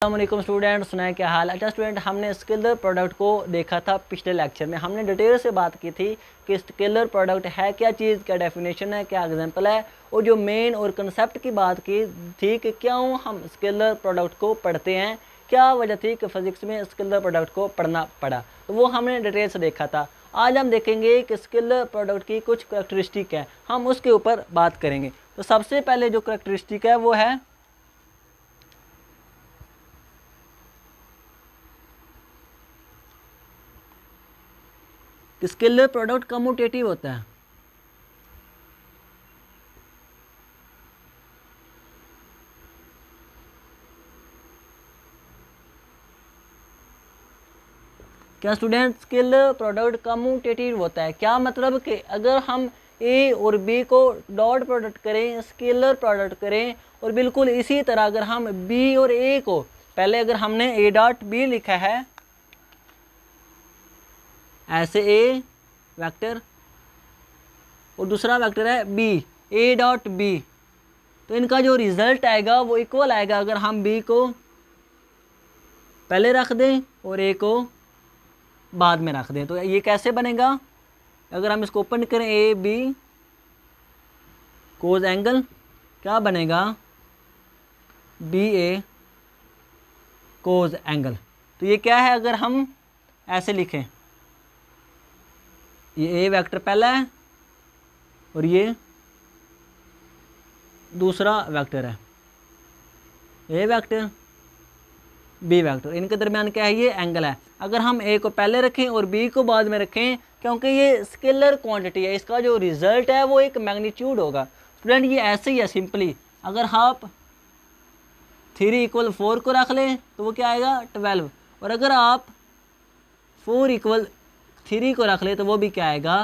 अस्सलामुअलैकुम स्टूडेंट, सुनाए क्या हाल। अच्छा स्टूडेंट, हमने स्केलर प्रोडक्ट को देखा था पिछले लेक्चर में। हमने डिटेल से बात की थी कि स्केलर प्रोडक्ट है क्या चीज़, क्या डेफिनेशन है, क्या एग्जांपल है, और जो मेन और कंसेप्ट की बात की थी कि क्यों हम स्केलर प्रोडक्ट को पढ़ते हैं, क्या वजह थी कि फिजिक्स में स्केलर प्रोडक्ट को पढ़ना पड़ा, तो वो हमने डिटेल से देखा था। आज हम देखेंगे कि स्केलर प्रोडक्ट की कुछ करैक्टरिस्टिक है, हम उसके ऊपर बात करेंगे। तो सबसे पहले जो करैक्टरिस्टिक है वो है कि स्केलर प्रोडक्ट कम्यूटेटिव होता है। क्या स्टूडेंट, स्केलर प्रोडक्ट कम्यूटेटिव होता है, क्या मतलब कि अगर हम ए और बी को डॉट प्रोडक्ट करें, स्केलर प्रोडक्ट करें, और बिल्कुल इसी तरह अगर हम बी और ए को, पहले अगर हमने ए डॉट बी लिखा है ऐसे ए वेक्टर और दूसरा वेक्टर है बी, ए डॉट बी, तो इनका जो रिजल्ट आएगा वो इक्वल आएगा अगर हम बी को पहले रख दें और ए को बाद में रख दें। तो ये कैसे बनेगा, अगर हम इसको ओपन करें ए बी कोज एंगल, क्या बनेगा बी ए कोज एंगल। तो ये क्या है, अगर हम ऐसे लिखें, ये ए वेक्टर पहला है और ये दूसरा वेक्टर है, ए वेक्टर बी वेक्टर, इनके दरमियान क्या है, ये एंगल है। अगर हम ए को पहले रखें और बी को बाद में रखें, क्योंकि ये स्केलर क्वांटिटी है, इसका जो रिजल्ट है वो एक मैग्नीट्यूड होगा। स्टूडेंट ये ऐसे ही है सिंपली, अगर आप 3 = 4 को रख लें तो वो क्या आएगा 12, और अगर आप 4 = 3 को रख ले तो वो भी क्या आएगा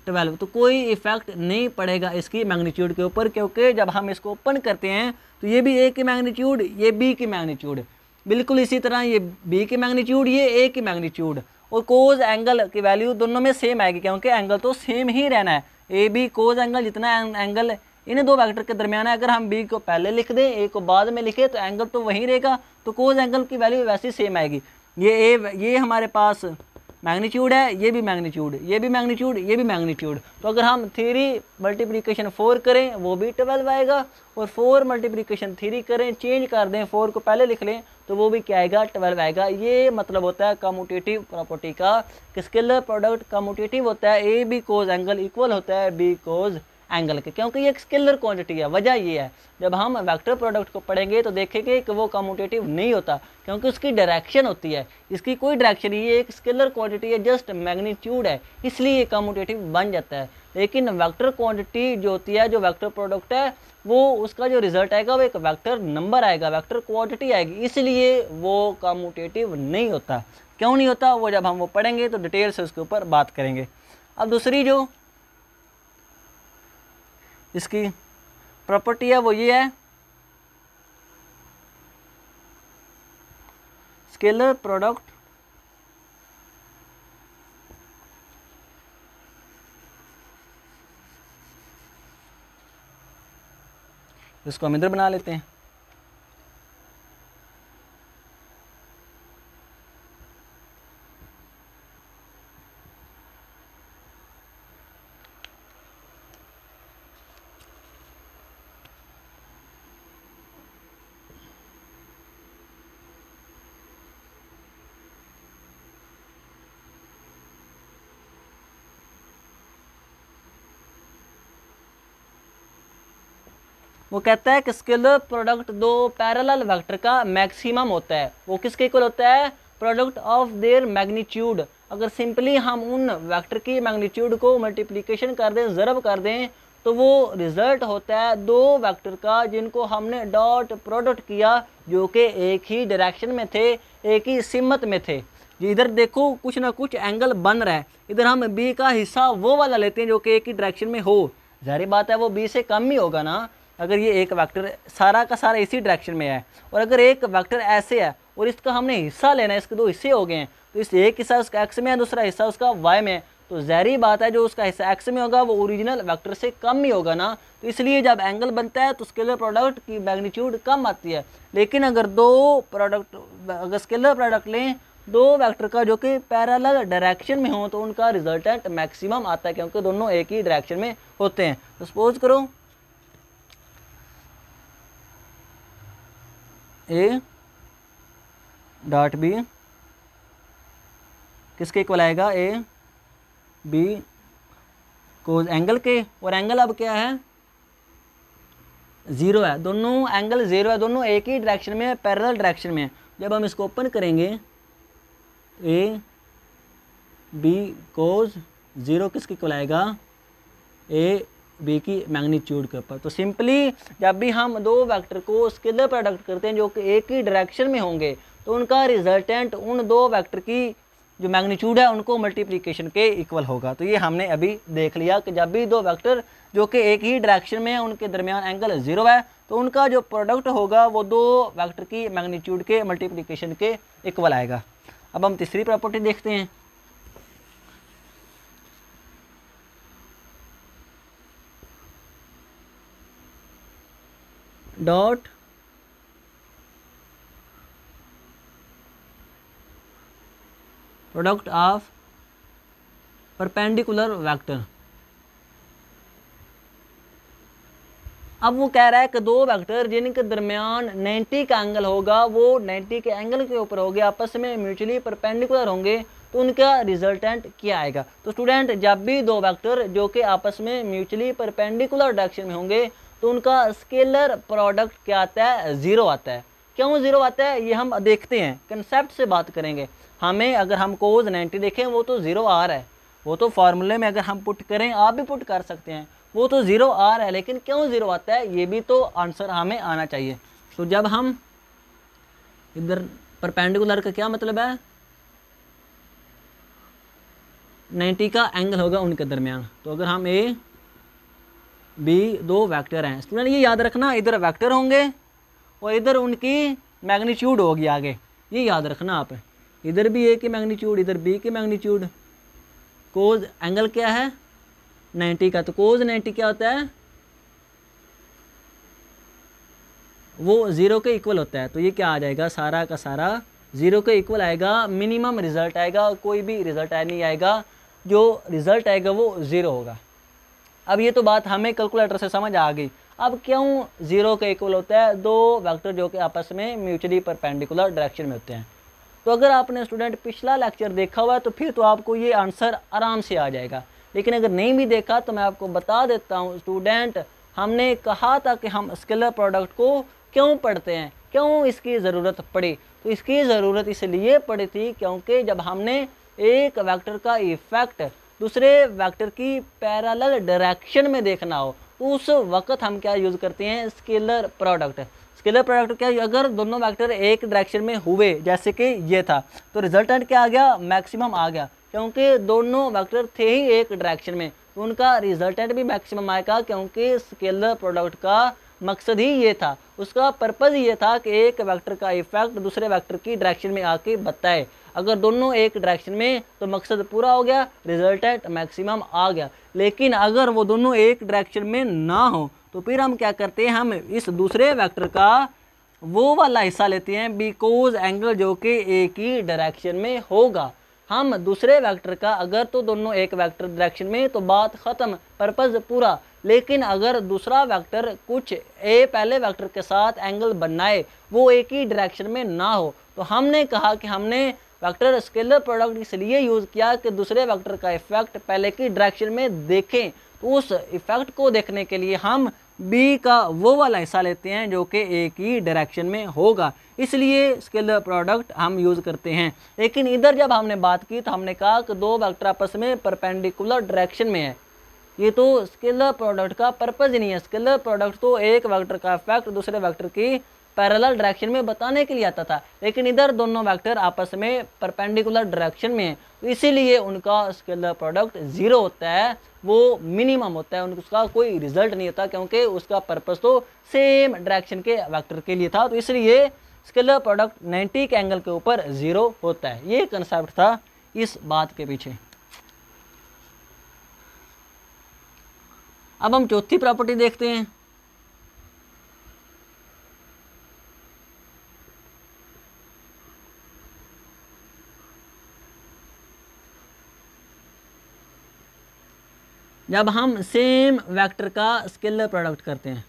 12। तो कोई इफेक्ट नहीं पड़ेगा इसकी मैग्नीट्यूड के ऊपर, क्योंकि जब हम इसको ओपन करते हैं तो ये भी ए की मैग्नीट्यूड, ये बी की मैग्नीट्यूड, बिल्कुल इसी तरह ये बी की मैग्नीट्यूड, ये ए की मैग्नीट्यूड, और कोज एंगल की वैल्यू दोनों में सेम आएगी, क्योंकि एंगल तो सेम ही रहना है। ए बी कोज एंगल, जितना एंगल इन दो वेक्टर के दरमियान है, अगर हम बी को पहले लिख दें ए को बाद में लिखे तो एंगल तो वहीं रहेगा, तो कोज एंगल की वैल्यू वैसे ही सेम आएगी। ये हमारे पास मैग्नीट्यूड है, ये भी मैग्नीट्यूड, ये भी मैग्नीट्यूड, ये भी मैग्नीट्यूड। तो अगर हम 3 × 4 करें वो भी 12 आएगा, और 4 × 3 करें, चेंज कर दें, 4 को पहले लिख लें तो वो भी क्या आएगा 12 आएगा। ये मतलब होता है कम्यूटेटिव प्रॉपर्टी का, कि स्केलर प्रोडक्ट कम्यूटेटिव होता है, A B cos angle equal होता है बी कोज एंगल के, क्योंकि ये एक स्केलर क्वांटिटी है। वजह ये है, जब हम वेक्टर प्रोडक्ट को पढ़ेंगे तो देखेंगे कि वो कम्यूटेटिव नहीं होता, क्योंकि उसकी डायरेक्शन होती है, इसकी कोई डायरेक्शन नहीं, ये एक स्केलर क्वांटिटी है, जस्ट मैग्नीट्यूड है, इसलिए ये कम्यूटेटिव बन जाता है। लेकिन वेक्टर क्वांटिटी जो होती है, जो वेक्टर प्रोडक्ट है, वो उसका जो रिजल्ट आएगा वो एक वेक्टर नंबर आएगा, वेक्टर क्वांटिटी आएगी, इसलिए वो कम्यूटेटिव नहीं होता। क्यों नहीं होता, वो जब हम वो पढ़ेंगे तो डिटेल से उसके ऊपर बात करेंगे। अब दूसरी जो इसकी प्रॉपर्टी है वो ये है, स्केलर प्रोडक्ट इसको हम इधर बना लेते हैं। वो कहता है कि स्केलर प्रोडक्ट दो पैरेलल वेक्टर का मैक्सिमम होता है। वो किसके इक्वल होता है, प्रोडक्ट ऑफ देयर मैग्नीट्यूड। अगर सिंपली हम उन वेक्टर की मैग्नीट्यूड को मल्टीप्लिकेशन कर दें, ज़रब कर दें, तो वो रिजल्ट होता है दो वेक्टर का जिनको हमने डॉट प्रोडक्ट किया, जो कि एक ही डायरेक्शन में थे, एक ही सिमत में थे। इधर देखो कुछ ना कुछ एंगल बन रहा है, इधर हम बी का हिस्सा वो वाला लेते हैं जो कि एक ही डायरेक्शन में हो, जाहिर बात है वो बी से कम ही होगा ना। अगर ये एक वेक्टर सारा का सारा इसी डायरेक्शन में है, और अगर एक वेक्टर ऐसे है और इसका हमने हिस्सा लेना है, इसके 2 हिस्से हो गए हैं, तो इस एक हिस्सा उसका एक्स में है, दूसरा हिस्सा उसका वाई में है, तो ज़ाहिर बात है जो उसका हिस्सा एक्स में होगा वो ओरिजिनल वेक्टर से कम ही होगा ना। तो इसलिए जब एंगल बनता है तो स्केलर प्रोडक्ट की मैग्नीट्यूड कम आती है। लेकिन अगर अगर स्केलर प्रोडक्ट लें दो वेक्टर का जो कि पैरेलल डायरेक्शन में हो तो उनका रिजल्टेंट मैक्सिमम आता है, क्योंकि दोनों एक ही डायरेक्शन में होते हैं। तो सपोज करो ए डॉट बी किसके इक्वल आएगा, ए बी कोस एंगल के, और एंगल अब क्या है, ज़ीरो है। दोनों एंगल ज़ीरो है, दोनों एक ही डायरेक्शन में है, पैरेलल डायरेक्शन में है। जब हम इसको ओपन करेंगे ए बी कोस ज़ीरो किसके इक्वल आएगा, ए बी की मैग्नीट्यूड के ऊपर। तो सिंपली जब भी हम दो वेक्टर को स्केलर प्रोडक्ट करते हैं जो कि एक ही डायरेक्शन में होंगे तो उनका रिजल्टेंट उन दो वेक्टर की जो मैग्नीट्यूड है उनको मल्टीप्लिकेशन के इक्वल होगा। तो ये हमने अभी देख लिया कि जब भी दो वेक्टर जो कि एक ही डायरेक्शन में है उनके दरमियान एंगल ज़ीरो है तो उनका जो प्रोडक्ट होगा वो दो वेक्टर की मैग्नीट्यूड के मल्टीप्लिकेशन के इक्वल आएगा। अब हम तीसरी प्रॉपर्टी देखते हैं। Dot product of perpendicular vector. अब वो कह रहा है कि दो वेक्टर जिनके दरमियान 90 का एंगल होगा वो 90 के एंगल के ऊपर होंगे, आपस में म्यूचुअली परपेंडिकुलर होंगे, तो उनका रिजल्टेंट क्या आएगा। तो स्टूडेंट जब भी दो वेक्टर जो कि आपस में म्यूचुअली परपेंडिकुलर डायरेक्शन में होंगे तो उनका स्केलर प्रोडक्ट क्या आता है, ज़ीरो आता है। क्यों ज़ीरो आता है ये हम देखते हैं, कंसेप्ट से बात करेंगे। हमें अगर हम कोस 90 देखें वो तो ज़ीरो आ रहा है, वो तो फार्मूले में अगर हम पुट करें, आप भी पुट कर सकते हैं, वो तो ज़ीरो आ रहा है, लेकिन क्यों ज़ीरो आता है ये भी तो आंसर हमें आना चाहिए। तो जब हम इधर परपेंडिकुलर का क्या मतलब है, 90 का एंगल होगा उनके दरमियान। तो अगर हम ए बी दो वेक्टर हैं, स्टूडेंट ये याद रखना, इधर वेक्टर होंगे और इधर उनकी मैग्नीट्यूड होगी आगे, ये याद रखना आप। इधर भी ए की मैग्नीट्यूड, इधर बी की मैग्नीट्यूड। कोस एंगल क्या है 90 का, तो कोस 90 क्या होता है, वो ज़ीरो के इक्वल होता है। तो ये क्या आ जाएगा, सारा का सारा ज़ीरो के इक्वल आएगा, मिनिमम रिजल्ट आएगा, कोई भी रिजल्ट नहीं आएगा, जो रिजल्ट आएगा वो ज़ीरो होगा। अब ये तो बात हमें कैलकुलेटर से समझ आ गई। अब क्यों ज़ीरो के इक्वल होता है, दो वेक्टर जो कि आपस में म्यूचुअली परपेंडिकुलर डायरेक्शन में होते हैं। तो अगर आपने स्टूडेंट पिछला लेक्चर देखा हुआ है तो फिर तो आपको ये आंसर आराम से आ जाएगा, लेकिन अगर नहीं भी देखा तो मैं आपको बता देता हूँ स्टूडेंट, हमने कहा था कि हम स्केलर प्रोडक्ट को क्यों पढ़ते हैं, क्यों इसकी ज़रूरत पड़ी। तो इसकी ज़रूरत इसलिए पड़ी थी क्योंकि जब हमने एक वेक्टर का इफेक्ट दूसरे वेक्टर की पैरेलल डायरेक्शन में देखना हो तो उस वक्त हम क्या यूज़ करते हैं, स्केलर प्रोडक्ट। स्केलर प्रोडक्ट क्या, अगर दोनों वेक्टर एक डायरेक्शन में हुए जैसे कि ये था तो रिजल्टेंट क्या आ गया, मैक्सिमम आ गया, क्योंकि दोनों वेक्टर थे ही एक डायरेक्शन में, तो उनका रिजल्टेंट भी मैक्सिमम आएगा, क्योंकि स्केलर प्रोडक्ट का मकसद ही ये था, उसका पर्पज़ ये था कि एक वेक्टर का इफेक्ट दूसरे वेक्टर की डायरेक्शन में आके बताए। अगर दोनों एक डायरेक्शन में तो मकसद पूरा हो गया, रिजल्टेंट मैक्सिमम आ गया। लेकिन अगर वो दोनों एक डायरेक्शन में ना हो तो फिर हम क्या करते हैं, हम इस दूसरे वेक्टर का वो वाला हिस्सा लेते हैं बिकॉज एंगल जो कि एक ही डायरेक्शन में होगा। हम दूसरे वेक्टर का अगर तो दोनों एक वेक्टर डायरेक्शन में तो बात ख़त्म, पर्पज़ पूरा। लेकिन अगर दूसरा वेक्टर कुछ ए पहले वेक्टर के साथ एंगल बनाए, वो एक ही डायरेक्शन में ना हो, तो हमने कहा कि हमने वेक्टर स्केलर प्रोडक्ट इसलिए यूज़ किया कि दूसरे वेक्टर का इफेक्ट पहले की डायरेक्शन में देखें। तो उस इफेक्ट को देखने के लिए हम बी का वो वाला हिस्सा लेते हैं जो कि एक ही डायरेक्शन में होगा, इसलिए स्केलर प्रोडक्ट हम यूज़ करते हैं। लेकिन इधर जब हमने बात की तो हमने कहा कि दो वेक्टर आपस में परपेंडिकुलर डायरेक्शन में है, ये तो स्केलर प्रोडक्ट का पर्पज़ ही नहीं है। स्केलर प्रोडक्ट तो एक वेक्टर का इफेक्ट दूसरे वेक्टर की पैरेलल डायरेक्शन में बताने के लिए आता था, लेकिन इधर दोनों वेक्टर आपस में परपेंडिकुलर डायरेक्शन में है, तो इसीलिए उनका स्केलर प्रोडक्ट ज़ीरो होता है, वो मिनिमम होता है, उसका कोई रिजल्ट नहीं होता, क्योंकि उसका पर्पस तो सेम डायरेक्शन के वेक्टर के लिए था। तो इसलिए स्केलर प्रोडक्ट 90 के एंगल के ऊपर ज़ीरो होता है। ये कंसेप्ट था इस बात के पीछे। अब हम चौथी प्रॉपर्टी देखते हैं। जब हम सेम वेक्टर का स्केलर प्रोडक्ट करते हैं,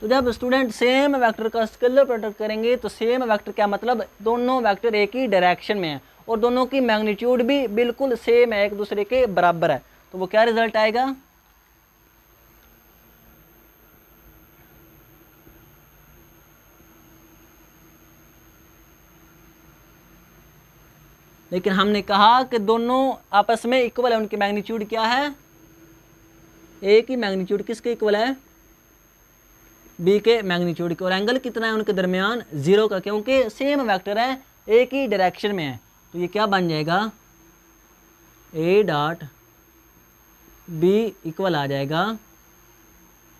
तो जब स्टूडेंट सेम वेक्टर का स्केलर प्रोडक्ट करेंगे तो सेम वेक्टर क्या मतलब, दोनों वेक्टर एक ही डायरेक्शन में है और दोनों की मैग्नीट्यूड भी बिल्कुल सेम है, एक दूसरे के बराबर है, तो वो क्या रिजल्ट आएगा, लेकिन हमने कहा कि दोनों आपस में इक्वल है, उनकी मैग्नीट्यूड क्या है, ए की मैग्नीट्यूड किसके इक्वल है, बी के मैग्नीट्यूड के, और एंगल कितना है उनके दरमियान, 0 का, क्योंकि सेम वेक्टर है, एक ही डायरेक्शन में है। तो ये क्या बन जाएगा, ए डॉट बी इक्वल आ जाएगा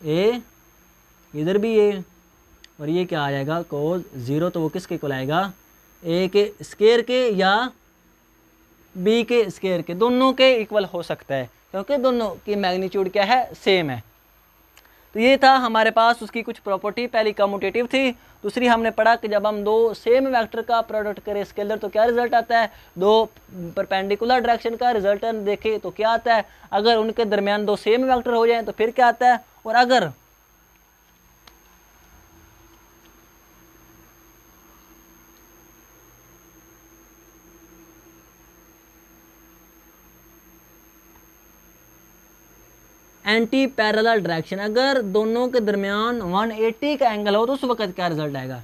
ए, इधर भी ए, और ये क्या आ जाएगा कोस 0, तो वो किसके इक्वल आएगा, ए के स्क्वायर के या बी के स्क्वायर के, दोनों के इक्वल हो सकता है क्योंकि दोनों की मैग्नीट्यूड क्या है, सेम है। तो ये था हमारे पास उसकी कुछ प्रॉपर्टी, पहली कम्यूटेटिव थी, दूसरी हमने पढ़ा कि जब हम दो सेम वेक्टर का प्रोडक्ट करें स्केलर तो क्या रिजल्ट आता है, दो परपेंडिकुलर डायरेक्शन का रिजल्टेंट देखें तो क्या आता है, अगर उनके दरमियान दो सेम वेक्टर हो जाएं तो फिर क्या आता है, और अगर एंटी पैरेलल डायरेक्शन, अगर दोनों के दरमियान 180 का एंगल हो तो उस वक्त क्या रिजल्ट आएगा।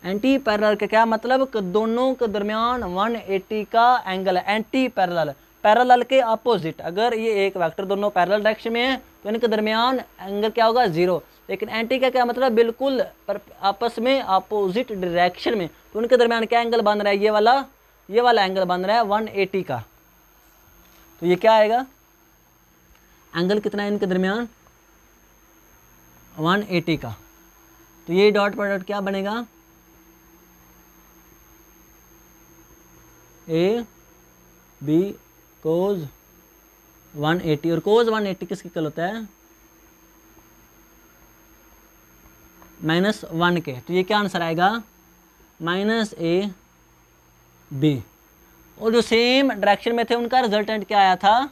एंटी पैरेलल का क्या मतलब कि दोनों के दरमियान 180 का एंगल है, एंटी पैरेलल, पैरेलल के अपोजिट, अगर ये एक वेक्टर दोनों पैरेलल डायरेक्शन में है तो इनके दरमियान एंगल क्या होगा, 0, लेकिन एंटी का क्या मतलब, बिल्कुल आपस में अपोजिट डायरेक्शन में, तो उनके दरमियान क्या एंगल बन रहा है, ये वाला एंगल बन रहा है 180 का। तो ये क्या आएगा, एंगल कितना है इनके दरमियान, 180 का, तो ये डॉट प्रोडक्ट क्या बनेगा, ए बी कोज 180, और कोज 180 किसके इक्वल होता है, -1 के, तो ये क्या आंसर आएगा, -a b। और जो सेम डायरेक्शन में थे उनका रिजल्टेंट क्या आया था,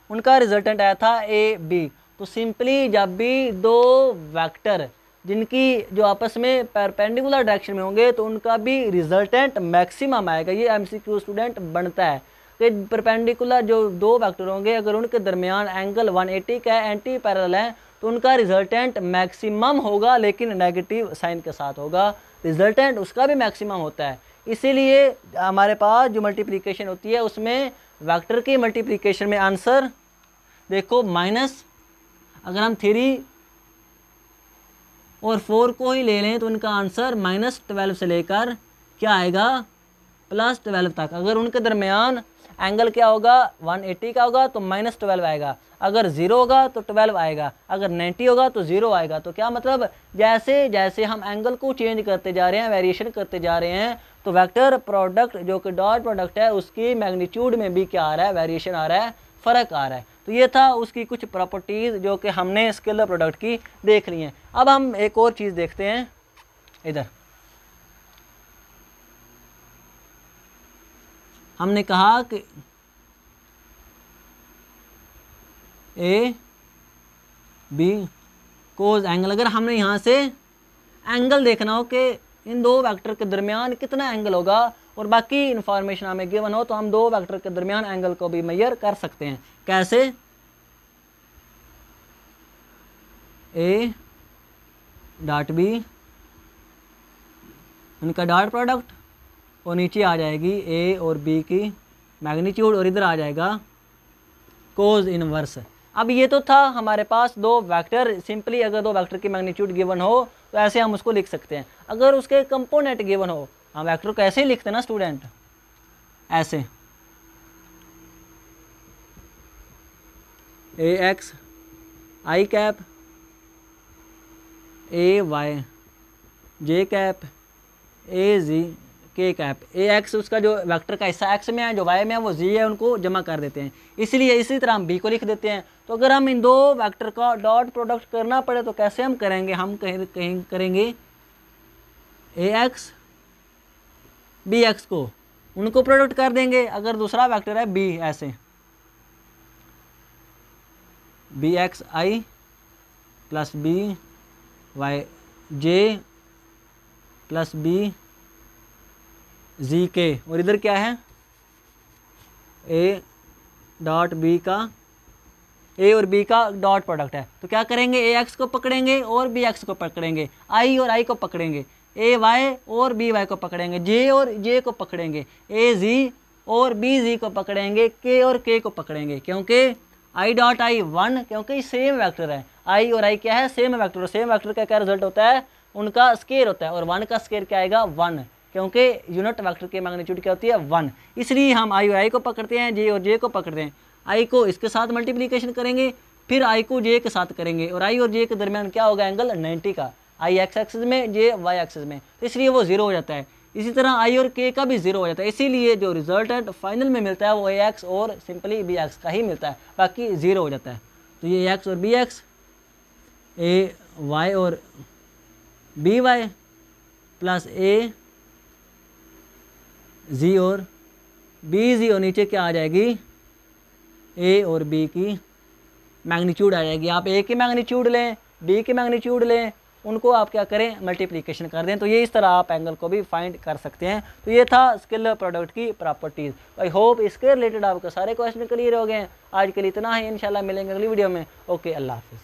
उनका रिजल्टेंट आया था ए बी। तो सिंपली जब भी दो वेक्टर जिनकी जो आपस में परपेंडिकुलर डायरेक्शन में होंगे तो उनका भी रिजल्टेंट मैक्सिमम आएगा, ये एमसीक्यू स्टूडेंट बनता है कि परपेंडिकुलर जो दो वेक्टर होंगे अगर उनके दरमियान एंगल 180 का है, एंटी पैरेलल है, तो उनका रिजल्टेंट मैक्सिमम होगा, लेकिन नेगेटिव साइन के साथ होगा, रिजल्टेंट उसका भी मैक्सिमम होता है। इसीलिए हमारे पास जो मल्टीप्लिकेशन होती है उसमें वेक्टर की मल्टीप्लिकेशन में आंसर देखो माइनस, अगर हम 3 और 4 को ही ले लें तो उनका आंसर -12 से लेकर क्या आएगा, +12 तक। अगर उनके दरमियान एंगल क्या होगा, 180 का होगा तो -12 आएगा, अगर 0 होगा तो 12 आएगा, अगर 90 होगा तो 0 आएगा। तो क्या मतलब, जैसे जैसे हम एंगल को चेंज करते जा रहे हैं, वेरिएशन करते जा रहे हैं, तो वेक्टर प्रोडक्ट जो कि डॉट प्रोडक्ट है उसकी मैग्नीट्यूड में भी क्या आ रहा है, वेरिएशन आ रहा है, फ़र्क आ रहा है। तो ये था उसकी कुछ प्रॉपर्टीज़ जो कि हमने स्केलर प्रोडक्ट की देख ली हैं। अब हम एक और चीज़ देखते हैं, इधर हमने कहा कि ए बी कोज एंगल, अगर हमने यहाँ से एंगल देखना हो कि इन दो वेक्टर के दरमियान कितना एंगल होगा और बाकी इंफॉर्मेशन हमें गिवन हो, तो हम दो वेक्टर के दरमियान एंगल को भी मेजर कर सकते हैं। कैसे, ए डॉट बी, उनका डॉट प्रोडक्ट, और नीचे आ जाएगी ए और बी की मैग्नीट्यूड, और इधर आ जाएगा कोज इनवर्स। अब ये तो था हमारे पास दो वेक्टर, सिंपली अगर दो वेक्टर की मैग्नीट्यूड गिवन हो तो ऐसे हम उसको लिख सकते हैं। अगर उसके कंपोनेंट गिवन हो, हम वेक्टर को ऐसे ही लिखते हैं ना स्टूडेंट, ऐसे ए एक्स आई कैप, ए वाई जे कैप, ए जी के कैप, ए एक्स उसका जो वेक्टर का हिस्सा एक्स में है, जो वाई में है वो जी है, उनको जमा कर देते हैं। इसलिए इसी तरह हम बी को लिख देते हैं। तो अगर हम इन दो वेक्टर का डॉट प्रोडक्ट करना पड़े तो कैसे हम करेंगे, हम कहीं करेंगे ए एक्स बी एक्स को, उनको प्रोडक्ट कर देंगे। अगर दूसरा वेक्टर है बी, ऐसे बी एक्स आई प्लस बी वाई जे प्लस बी जी के, और इधर क्या है ए डॉट बी का, ए और बी का डॉट प्रोडक्ट है। तो क्या करेंगे, ए एक्स को पकड़ेंगे और बी एक्स को पकड़ेंगे, आई और आई को पकड़ेंगे, ए वाई और बी वाई को पकड़ेंगे, जे और जे को पकड़ेंगे, ए जी और बी जी को पकड़ेंगे, के और के को पकड़ेंगे। क्योंकि आई डॉट आई 1, क्योंकि सेम वेक्टर है, आई और आई क्या है, सेम वेक्टर, और सेम वेक्टर का क्या रिजल्ट होता है, उनका स्केयर होता है, और 1 का स्केयर क्या आएगा 1, क्योंकि यूनिट वेक्टर की मैग्नीट्यूड क्या होती है 1। इसलिए हम आई और आई को पकड़ते हैं, जे और जे को पकड़ते हैं। आई को इसके साथ मल्टीप्लिकेशन करेंगे, फिर आई को जे के साथ करेंगे, और आई और जे के दरमियान क्या होगा, एंगल 90 का, आई एक्स एक्सिस में, जे वाई एक्सिस में, तो इसलिए वो 0 हो जाता है। इसी तरह आई और के का भी 0 हो जाता है। इसीलिए जो रिजल्टेंट फाइनल में मिलता है वो ए एक्स और सिंपली बी एक्स का ही मिलता है, बाकी 0 हो जाता है। तो ये एक्स और बी एक्स, ए वाई और बी वाई प्लस ए जी और बी जी, और नीचे क्या आ जाएगी, ए और बी की मैग्नीट्यूड आ जाएगी। आप ए की मैग्नीट्यूड लें, बी की मैग्नीट्यूड लें, उनको आप क्या करें, मल्टीप्लिकेशन कर दें। तो ये इस तरह आप एंगल को भी फाइंड कर सकते हैं। तो ये था स्केलर प्रोडक्ट की प्रॉपर्टीज़। आई होप इसके रिलेटेड आपके सारे क्वेश्चन क्लियर हो गए हैं। आज के लिए इतना ही, इंशाल्लाह मिलेंगे अगली वीडियो में। ओके, अल्लाह हाफिज़।